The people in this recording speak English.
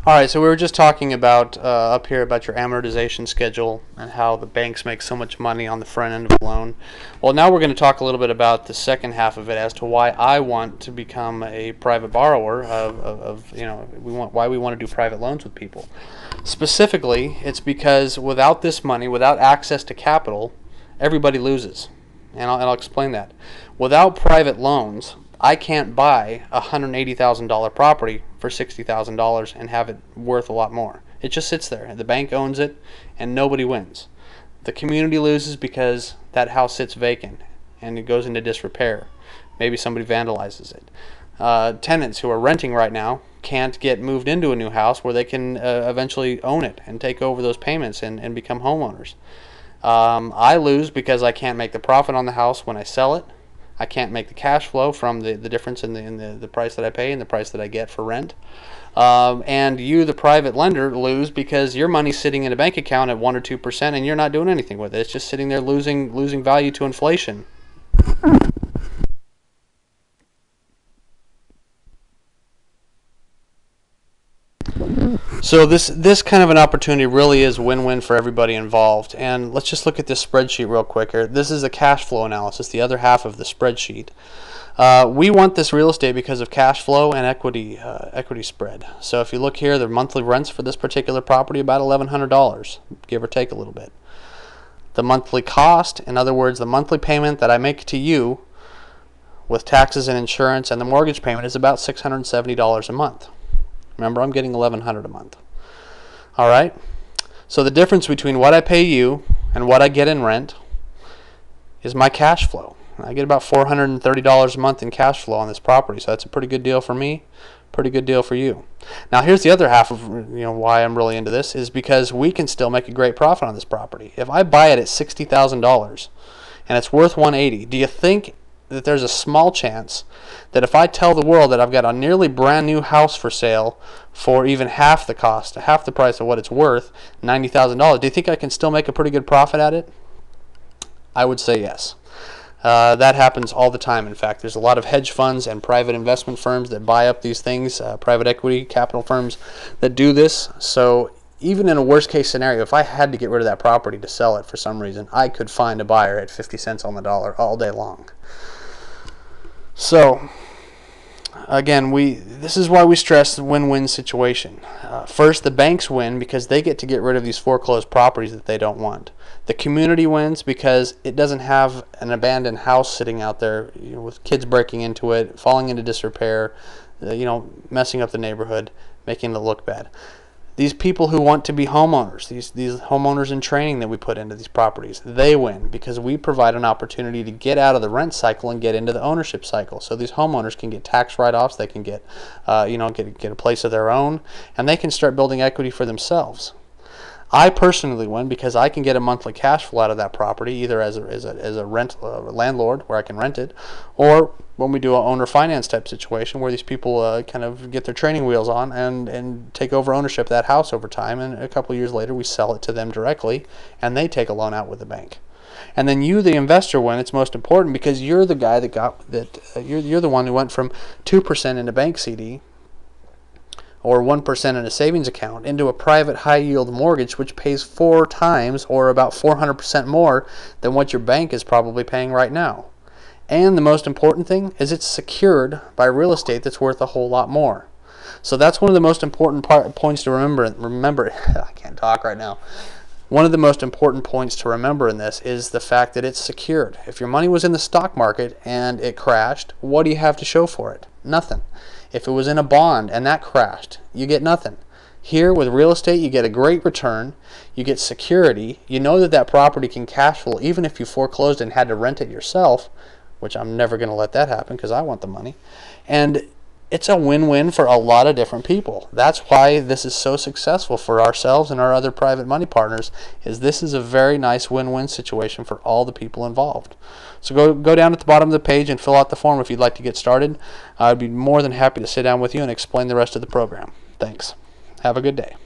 All right, so we were just talking about up here about your amortization schedule and how the banks make so much money on the front end of a loan. Well, now we're going to talk a little bit about the second half of it as to why I want to become a private borrower why we want to do private loans with people. Specifically, it's because without this money, without access to capital, everybody loses. And I'll explain that. Without private loans, I can't buy a $180,000 property for $60,000 and have it worth a lot more. It just sits there. The bank owns it, and nobody wins. The community loses because that house sits vacant and it goes into disrepair. Maybe somebody vandalizes it. Tenants who are renting right now can't get moved into a new house where they can eventually own it and take over those payments and become homeowners. I lose because I can't make the profit on the house when I sell it. I can't make the cash flow from the difference in the price that I pay and the price that I get for rent. And you, the private lender, lose because your money's sitting in a bank account at 1 or 2% and you're not doing anything with it. It's just sitting there losing value to inflation. So this kind of an opportunity really is win-win for everybody involved. And let's just look at this spreadsheet real quick here. This is a cash flow analysis, the other half of the spreadsheet. We want this real estate because of cash flow and equity spread. So if you look here, the monthly rents for this particular property about $1,100, give or take a little bit. The monthly cost, in other words, the monthly payment that I make to you with taxes and insurance and the mortgage payment is about $670 a month. Remember, I'm getting $1,100 a month. All right? So the difference between what I pay you and what I get in rent is my cash flow. I get about $430 a month in cash flow on this property, so that's a pretty good deal for me, pretty good deal for you. Now, here's the other half of why I'm really into this is because we can still make a great profit on this property. If I buy it at $60,000 and it's worth $180,000, do you think that there's a small chance that if I tell the world that I've got a nearly brand new house for sale for even half the cost, half the price of what it's worth, $90,000, do you think I can still make a pretty good profit at it? I would say yes. That happens all the time. In fact, there's a lot of hedge funds and private investment firms that buy up these things, private equity capital firms that do this. So even in a worst case scenario, if I had to get rid of that property to sell it for some reason, I could find a buyer at 50 cents on the dollar all day long. So, again, this is why we stress the win-win situation. First, the banks win because they get to get rid of these foreclosed properties that they don't want. The community wins because it doesn't have an abandoned house sitting out there with kids breaking into it, falling into disrepair, messing up the neighborhood, making it look bad. These people who want to be homeowners, these homeowners in training that we put into these properties, they win because we provide an opportunity to get out of the rent cycle and get into the ownership cycle. So these homeowners can get tax write-offs, they can get a place of their own, and they can start building equity for themselves. I personally win because I can get a monthly cash flow out of that property, either as a landlord where I can rent it, or when we do an owner finance type situation where these people kind of get their training wheels on and take over ownership of that house over time, and a couple of years later we sell it to them directly and they take a loan out with the bank. And then you, the investor, win. It's most important because you're the guy you're the one who went from 2% in a bank CD or 1% in a savings account into a private high-yield mortgage which pays 4 times or about 400% more than what your bank is probably paying right now. And the most important thing is it's secured by real estate that's worth a whole lot more. So that's one of the most important points to remember. I can't talk right now. One of the most important points to remember in this is the fact that it's secured. If your money was in the stock market and it crashed, what do you have to show for it? Nothing. If it was in a bond and that crashed, you get nothing. Here with real estate, you get a great return, you get security, you know that that property can cash flow even if you foreclosed and had to rent it yourself, which I'm never going to let that happen because I want the money. And it's a win-win for a lot of different people. That's why this is so successful for ourselves and our other private money partners, is this is a very nice win-win situation for all the people involved. So go down at the bottom of the page and fill out the form if you'd like to get started. I'd be more than happy to sit down with you and explain the rest of the program. Thanks. Have a good day.